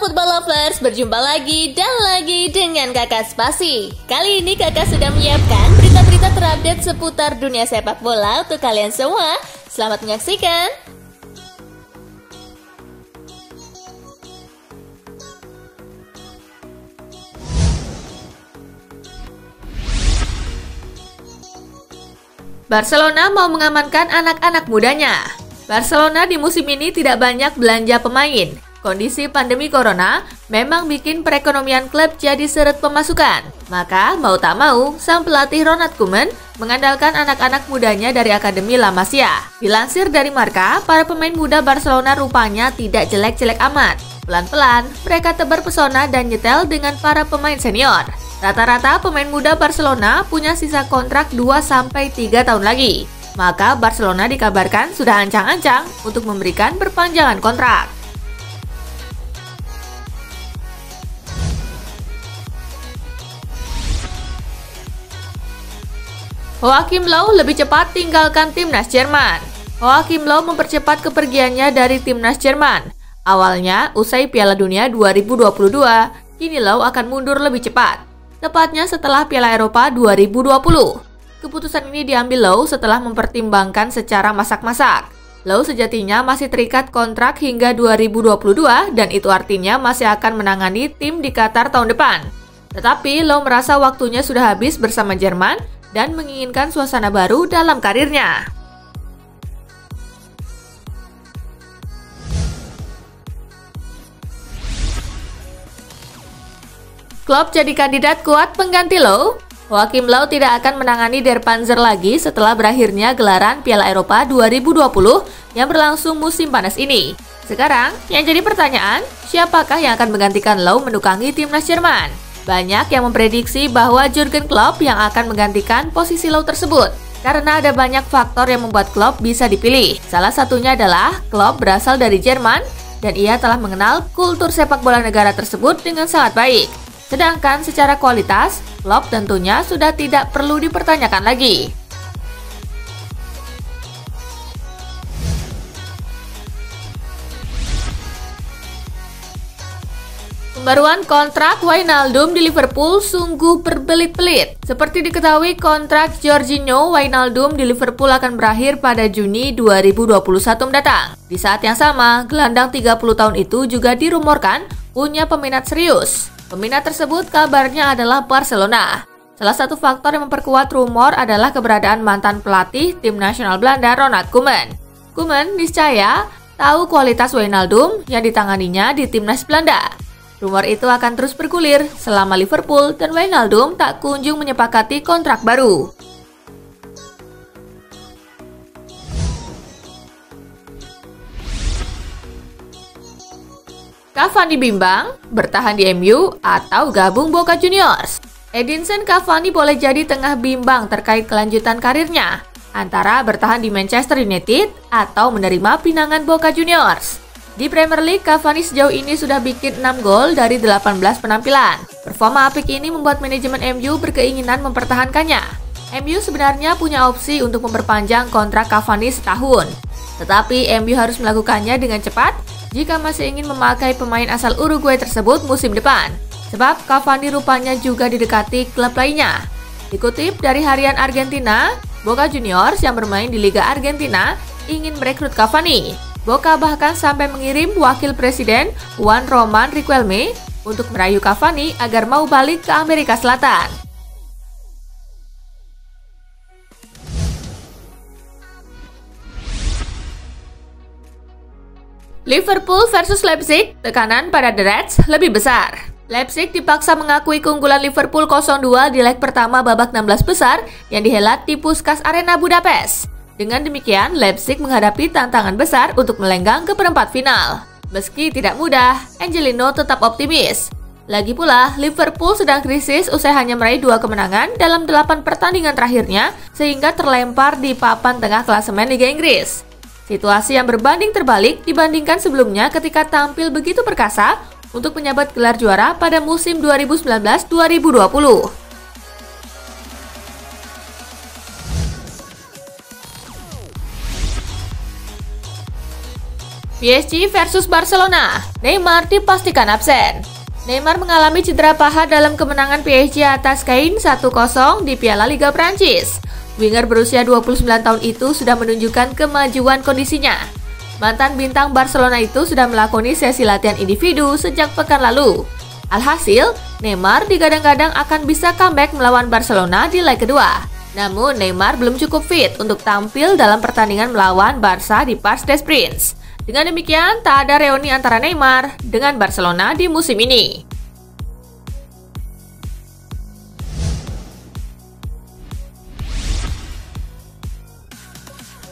Football Lovers, berjumpa lagi dan lagi dengan Kakak Spasi. Kali ini Kakak sudah menyiapkan berita-berita terupdate seputar dunia sepak bola untuk kalian semua. Selamat menyaksikan. Barcelona mau mengamankan anak-anak mudanya. Barcelona di musim ini tidak banyak belanja pemain. Kondisi pandemi corona memang bikin perekonomian klub jadi seret pemasukan. Maka mau tak mau, sang pelatih Ronald Koeman mengandalkan anak-anak mudanya dari Akademi La Masia. Dilansir dari Marca, para pemain muda Barcelona rupanya tidak jelek-jelek amat. Pelan-pelan, mereka tebar pesona dan nyetel dengan para pemain senior. Rata-rata pemain muda Barcelona punya sisa kontrak 2-3 tahun lagi. Maka Barcelona dikabarkan sudah ancang-ancang untuk memberikan perpanjangan kontrak. Joachim Löw lebih cepat tinggalkan timnas Jerman. Joachim Löw mempercepat kepergiannya dari timnas Jerman. Awalnya, usai Piala Dunia 2022, kini Löw akan mundur lebih cepat. Tepatnya setelah Piala Eropa 2020. Keputusan ini diambil Löw setelah mempertimbangkan secara masak-masak. Löw sejatinya masih terikat kontrak hingga 2022 dan itu artinya masih akan menangani tim di Qatar tahun depan. Tetapi Löw merasa waktunya sudah habis bersama Jerman dan menginginkan suasana baru dalam karirnya. Klopp jadi kandidat kuat pengganti Löw. Joachim Löw tidak akan menangani Der Panzer lagi setelah berakhirnya gelaran Piala Eropa 2020 yang berlangsung musim panas ini. Sekarang, yang jadi pertanyaan, siapakah yang akan menggantikan Löw menukangi timnas Jerman? Banyak yang memprediksi bahwa Jurgen Klopp yang akan menggantikan posisi Löw tersebut. Karena ada banyak faktor yang membuat Klopp bisa dipilih. Salah satunya adalah Klopp berasal dari Jerman dan ia telah mengenal kultur sepak bola negara tersebut dengan sangat baik. Sedangkan secara kualitas, Klopp tentunya sudah tidak perlu dipertanyakan lagi. Pembaruan kontrak Wijnaldum di Liverpool sungguh berbelit-belit. Seperti diketahui, kontrak Georginio Wijnaldum di Liverpool akan berakhir pada Juni 2021 mendatang. Di saat yang sama, gelandang 30 tahun itu juga dirumorkan punya peminat serius. Peminat tersebut kabarnya adalah Barcelona. Salah satu faktor yang memperkuat rumor adalah keberadaan mantan pelatih tim nasional Belanda Ronald Koeman. Koeman niscaya tahu kualitas Wijnaldum yang ditanganinya di timnas Belanda. Rumor itu akan terus bergulir selama Liverpool dan Wijnaldum tak kunjung menyepakati kontrak baru. Cavani bimbang, bertahan di MU atau gabung Boca Juniors. Edinson Cavani boleh jadi tengah bimbang terkait kelanjutan karirnya, antara bertahan di Manchester United atau menerima pinangan Boca Juniors. Di Premier League, Cavani sejauh ini sudah bikin 6 gol dari 18 penampilan. Performa apik ini membuat manajemen MU berkeinginan mempertahankannya. MU sebenarnya punya opsi untuk memperpanjang kontrak Cavani setahun. Tetapi MU harus melakukannya dengan cepat jika masih ingin memakai pemain asal Uruguay tersebut musim depan. Sebab Cavani rupanya juga didekati klub lainnya. Dikutip dari harian Argentina, Boca Juniors yang bermain di Liga Argentina ingin merekrut Cavani. Boca bahkan sampai mengirim wakil presiden Juan Roman Riquelme untuk merayu Cavani agar mau balik ke Amerika Selatan. Liverpool versus Leipzig, tekanan pada The Reds lebih besar. Leipzig dipaksa mengakui keunggulan Liverpool 0-2 di leg pertama babak 16 besar yang dihelat di Puskás Arena Budapest. Dengan demikian, Leipzig menghadapi tantangan besar untuk melenggang ke perempat final. Meski tidak mudah, Angelino tetap optimis. Lagi pula, Liverpool sedang krisis usai hanya meraih 2 kemenangan dalam 8 pertandingan terakhirnya sehingga terlempar di papan tengah klasemen Liga Inggris. Situasi yang berbanding terbalik dibandingkan sebelumnya ketika tampil begitu perkasa untuk menyabet gelar juara pada musim 2019-2020. PSG versus Barcelona, Neymar dipastikan absen. Neymar mengalami cedera paha dalam kemenangan PSG atas Caen 1-0 di Piala Liga Prancis. Winger berusia 29 tahun itu sudah menunjukkan kemajuan kondisinya. Mantan bintang Barcelona itu sudah melakoni sesi latihan individu sejak pekan lalu. Alhasil, Neymar digadang-gadang akan bisa comeback melawan Barcelona di leg kedua. Namun, Neymar belum cukup fit untuk tampil dalam pertandingan melawan Barca di Parc des Princes. Dengan demikian, tak ada reuni antara Neymar dengan Barcelona di musim ini.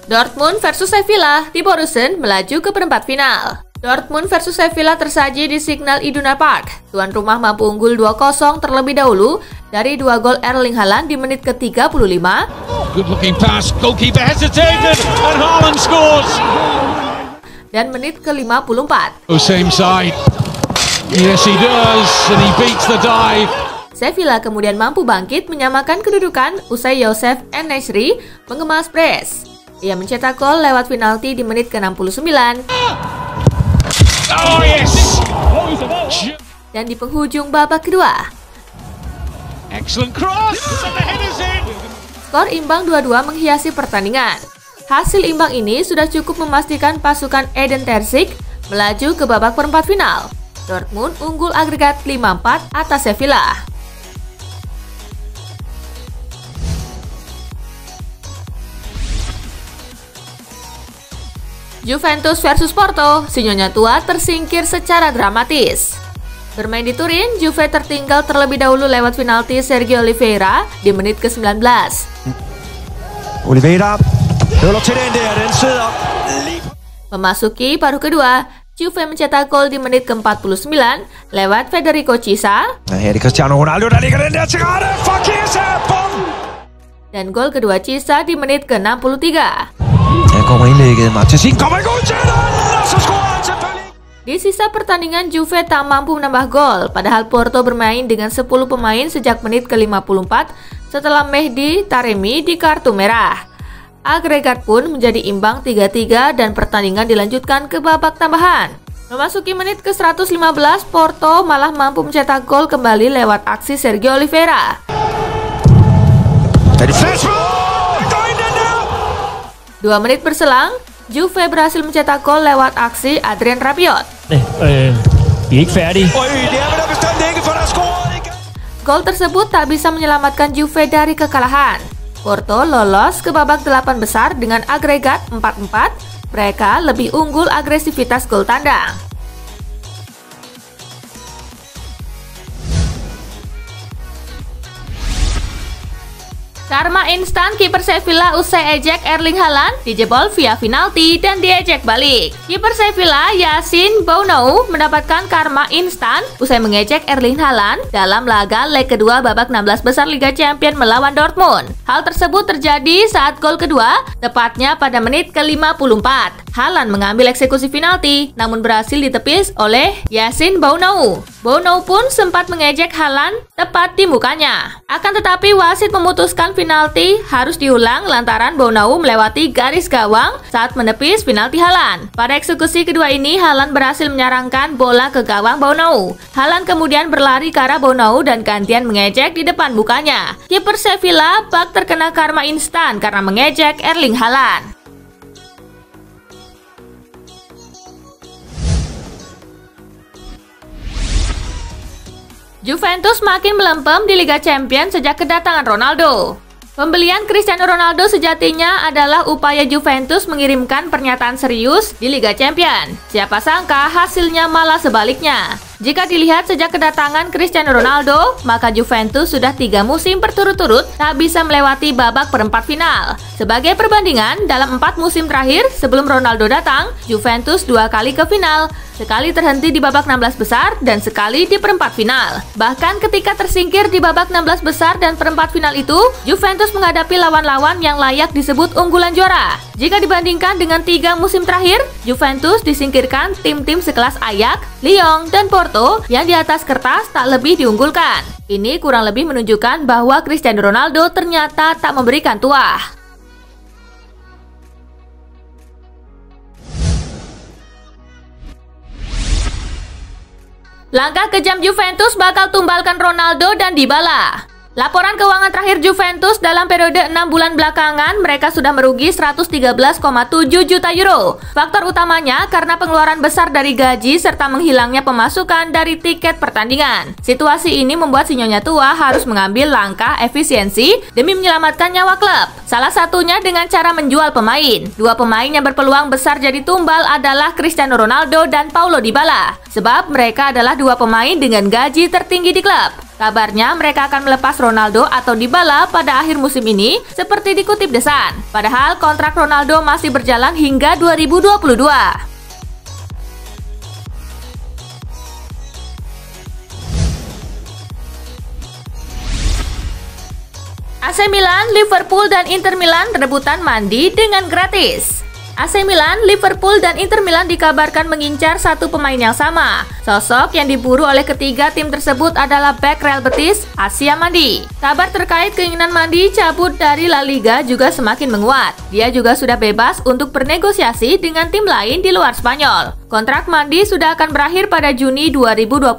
Dortmund versus Sevilla di Borussen melaju ke perempat final. Dortmund versus Sevilla tersaji di Signal Iduna Park. Tuan rumah mampu unggul 2-0 terlebih dahulu dari 2 gol Erling Haaland di menit ke-35. Good looking pass, goalkeeper hesitated and Haaland scores. Dan menit ke-54. Same side. Yes he does and he beats the dive. Sevilla kemudian mampu bangkit menyamakan kedudukan usai Youssef En-Nesyri mengemas brace. Ia mencetak gol lewat penalti di menit ke-69. Oh yes. Dan di penghujung babak kedua. Excellent cross and the header's in. Skor imbang 2-2 menghiasi pertandingan. Hasil imbang ini sudah cukup memastikan pasukan Edin Terzic melaju ke babak perempat final. Dortmund unggul agregat 5-4 atas Sevilla. Juventus versus Porto, si nyonya tua tersingkir secara dramatis. Bermain di Turin, Juve tertinggal terlebih dahulu lewat penalti Sergio Oliveira di menit ke-19. Oliveira. Memasuki paruh kedua, Juve mencetak gol di menit ke-49 lewat Federico Chiesa. Dan gol kedua Chiesa di menit ke-63. Di sisa pertandingan, Juve tak mampu menambah gol, padahal Porto bermain dengan 10 pemain sejak menit ke-54 setelah Mehdi Taremi di kartu merah. Agregat pun menjadi imbang 3-3 dan pertandingan dilanjutkan ke babak tambahan. Memasuki menit ke-115, Porto malah mampu mencetak gol kembali lewat aksi Sergio Oliveira. 2 menit berselang, Juve berhasil mencetak gol lewat aksi Adrien Rabiot. Gol tersebut tak bisa menyelamatkan Juve dari kekalahan. Porto lolos ke babak 8 besar dengan agregat 4-4. Mereka lebih unggul agresivitas gol tandang. Karma instan kiper Sevilla usai ejek Erling Haaland dijebol via penalti dan diejek balik. Kiper Sevilla Yassine Bounou mendapatkan karma instan usai mengejek Erling Haaland dalam laga leg kedua babak 16 besar Liga Champions melawan Dortmund. Hal tersebut terjadi saat gol kedua, tepatnya pada menit ke-54. Haaland mengambil eksekusi penalti, namun berhasil ditepis oleh Yassine Bounou. Bounou pun sempat mengejek Haaland tepat di mukanya. Akan tetapi wasit memutuskan penalti harus diulang lantaran Bounou melewati garis gawang saat menepis penalti Haaland. Pada eksekusi kedua ini, Haaland berhasil menyarangkan bola ke gawang Bounou. Haaland kemudian berlari ke arah Bounou dan gantian mengejek di depan mukanya. Kiper Sevilla bak terkena karma instan karena mengejek Erling Haaland. Juventus makin melempem di Liga Champions sejak kedatangan Ronaldo. Pembelian Cristiano Ronaldo sejatinya adalah upaya Juventus mengirimkan pernyataan serius di Liga Champions. Siapa sangka hasilnya malah sebaliknya. Jika dilihat sejak kedatangan Cristiano Ronaldo, maka Juventus sudah 3 musim berturut-turut tak bisa melewati babak perempat final. Sebagai perbandingan, dalam 4 musim terakhir sebelum Ronaldo datang, Juventus 2 kali ke final, sekali terhenti di babak 16 besar dan sekali di perempat final. Bahkan ketika tersingkir di babak 16 besar dan perempat final itu, Juventus menghadapi lawan-lawan yang layak disebut unggulan juara. Jika dibandingkan dengan 3 musim terakhir, Juventus disingkirkan tim-tim sekelas Ajax, Lyon, dan Porto yang di atas kertas tak lebih diunggulkan. Ini kurang lebih menunjukkan bahwa Cristiano Ronaldo ternyata tak memberikan tuah. Langkah kejam Juventus bakal tumbalkan Ronaldo dan Dybala. Laporan keuangan terakhir Juventus dalam periode 6 bulan belakangan, mereka sudah merugi 113,7 juta euro. Faktor utamanya karena pengeluaran besar dari gaji serta menghilangnya pemasukan dari tiket pertandingan. Situasi ini membuat si nyonya tua harus mengambil langkah efisiensi demi menyelamatkan nyawa klub. Salah satunya dengan cara menjual pemain. Dua pemain yang berpeluang besar jadi tumbal adalah Cristiano Ronaldo dan Paulo Dybala. Sebab mereka adalah dua pemain dengan gaji tertinggi di klub. Kabarnya mereka akan melepas Ronaldo atau Dybala pada akhir musim ini seperti dikutip The Sun. Padahal kontrak Ronaldo masih berjalan hingga 2022. AC Milan, Liverpool, dan Inter Milan rebutan mandi dengan gratis. AC Milan, Liverpool, dan Inter Milan dikabarkan mengincar satu pemain yang sama. Sosok yang diburu oleh ketiga tim tersebut adalah bek Real Betis, Asia Mandi. Kabar terkait keinginan Mandi cabut dari La Liga juga semakin menguat. Dia juga sudah bebas untuk bernegosiasi dengan tim lain di luar Spanyol. Kontrak Mandi sudah akan berakhir pada Juni 2021.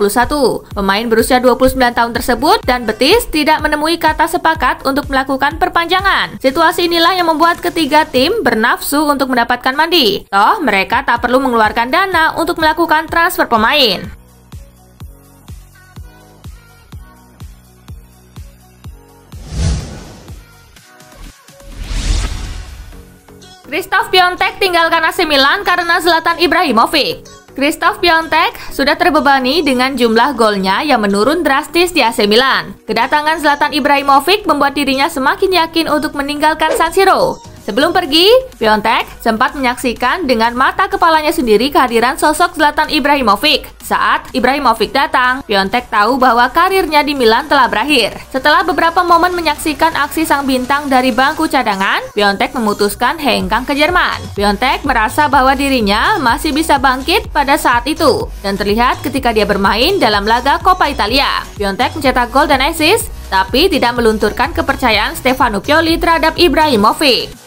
Pemain berusia 29 tahun tersebut dan Betis tidak menemui kata sepakat untuk melakukan perpanjangan. Situasi inilah yang membuat ketiga tim bernafsu untuk mendapatkan Mandi. Toh, mereka tak perlu mengeluarkan dana untuk melakukan transfer pemain. Krzysztof Piątek tinggalkan AC Milan karena Zlatan Ibrahimovic. Krzysztof Piątek sudah terbebani dengan jumlah golnya yang menurun drastis di AC Milan. Kedatangan Zlatan Ibrahimovic membuat dirinya semakin yakin untuk meninggalkan San Siro. Sebelum pergi, Piątek sempat menyaksikan dengan mata kepalanya sendiri kehadiran sosok Zlatan Ibrahimovic. Saat Ibrahimovic datang, Piątek tahu bahwa karirnya di Milan telah berakhir. Setelah beberapa momen menyaksikan aksi sang bintang dari bangku cadangan, Piątek memutuskan hengkang ke Jerman. Piątek merasa bahwa dirinya masih bisa bangkit pada saat itu, dan terlihat ketika dia bermain dalam laga Coppa Italia. Piątek mencetak gol dan assist, tapi tidak melunturkan kepercayaan Stefano Pioli terhadap Ibrahimovic.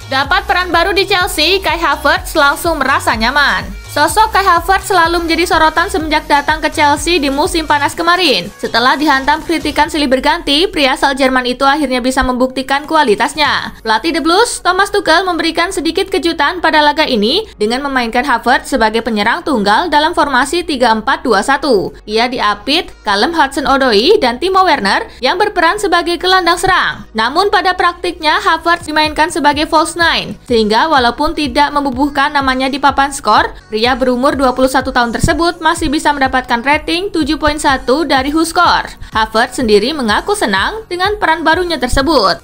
Dapat peran baru di Chelsea, Kai Havertz langsung merasa nyaman. Sosok Kai Havertz selalu menjadi sorotan semenjak datang ke Chelsea di musim panas kemarin. Setelah dihantam kritikan silih berganti, pria asal Jerman itu akhirnya bisa membuktikan kualitasnya. Pelatih The Blues, Thomas Tuchel, memberikan sedikit kejutan pada laga ini dengan memainkan Havertz sebagai penyerang tunggal dalam formasi 3-4-2-1. Ia diapit Callum Hudson-Odoi dan Timo Werner yang berperan sebagai gelandang serang. Namun pada praktiknya Havertz dimainkan sebagai false nine, sehingga walaupun tidak membubuhkan namanya di papan skor, pria berumur 21 tahun tersebut masih bisa mendapatkan rating 7.1 dari WhoScored. Havertz sendiri mengaku senang dengan peran barunya tersebut.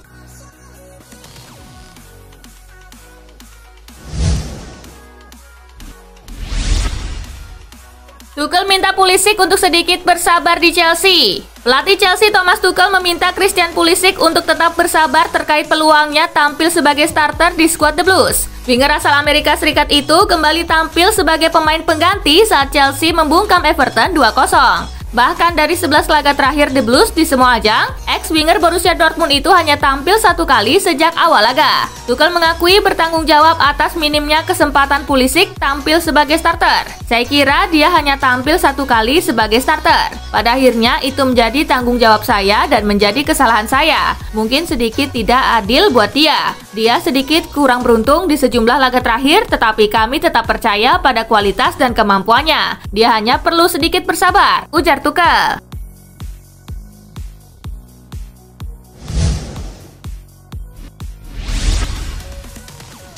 Tuchel minta Pulisic untuk sedikit bersabar di Chelsea. Pelatih Chelsea Thomas Tuchel meminta Christian Pulisic untuk tetap bersabar terkait peluangnya tampil sebagai starter di skuad The Blues. Winger asal Amerika Serikat itu kembali tampil sebagai pemain pengganti saat Chelsea membungkam Everton 2-0. Bahkan dari 11 laga terakhir The Blues di semua ajang, ex-winger Borussia Dortmund itu hanya tampil satu kali sejak awal laga. Tuchel mengakui bertanggung jawab atas minimnya kesempatan Pulisic tampil sebagai starter. Saya kira dia hanya tampil satu kali sebagai starter. Pada akhirnya itu menjadi tanggung jawab saya dan menjadi kesalahan saya. Mungkin sedikit tidak adil buat dia. Dia sedikit kurang beruntung di sejumlah laga terakhir, tetapi kami tetap percaya pada kualitas dan kemampuannya. Dia hanya perlu sedikit bersabar, ujar Tuchel.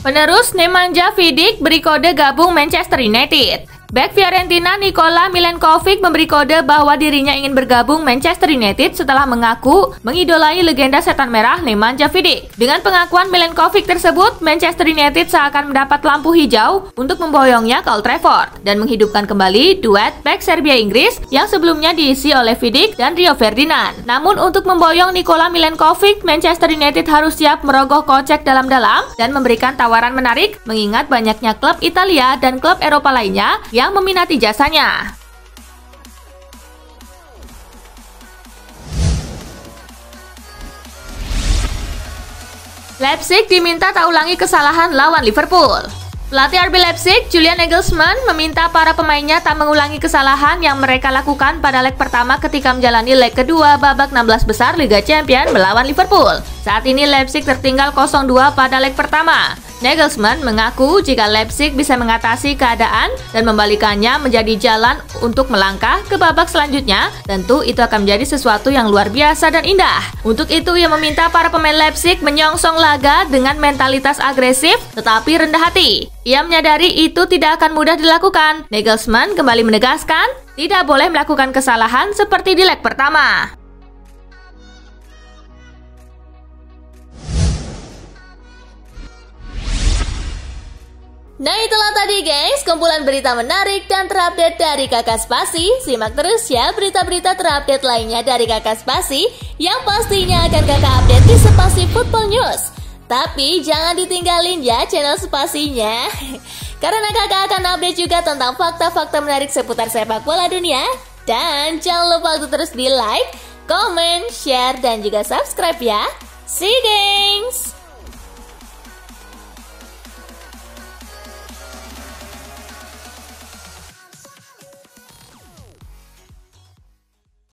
Penerus Nemanja Vidic beri kode gabung Manchester United. Bek Fiorentina Nikola Milenkovic memberi kode bahwa dirinya ingin bergabung Manchester United setelah mengaku mengidolai legenda setan merah Nemanja Vidic. Dengan pengakuan Milenkovic tersebut, Manchester United seakan mendapat lampu hijau untuk memboyongnya ke Old Trafford dan menghidupkan kembali duet bek Serbia-Inggris yang sebelumnya diisi oleh Vidic dan Rio Ferdinand. Namun untuk memboyong Nikola Milenkovic, Manchester United harus siap merogoh kocek dalam-dalam dan memberikan tawaran menarik mengingat banyaknya klub Italia dan klub Eropa lainnya yang meminati jasanya. Leipzig diminta tak ulangi kesalahan lawan Liverpool. Pelatih RB Leipzig, Julian Nagelsmann, meminta para pemainnya tak mengulangi kesalahan yang mereka lakukan pada leg pertama ketika menjalani leg kedua babak 16 besar Liga Champions melawan Liverpool. Saat ini Leipzig tertinggal 0-2 pada leg pertama. Nagelsmann mengaku jika Leipzig bisa mengatasi keadaan dan membalikannya menjadi jalan untuk melangkah ke babak selanjutnya, tentu itu akan menjadi sesuatu yang luar biasa dan indah. Untuk itu, ia meminta para pemain Leipzig menyongsong laga dengan mentalitas agresif tetapi rendah hati. Ia menyadari itu tidak akan mudah dilakukan. Nagelsmann kembali menegaskan, tidak boleh melakukan kesalahan seperti di leg pertama. Nah itulah tadi guys, kumpulan berita menarik dan terupdate dari Kakak Spasi. Simak terus ya berita-berita terupdate lainnya dari Kakak Spasi yang pastinya akan Kakak update di Spasi Football News. Tapi jangan ditinggalin ya channel Spasinya, karena Kakak akan update juga tentang fakta-fakta menarik seputar sepak bola dunia. Dan jangan lupa untuk terus di like, comment, share, dan juga subscribe ya. See you guys!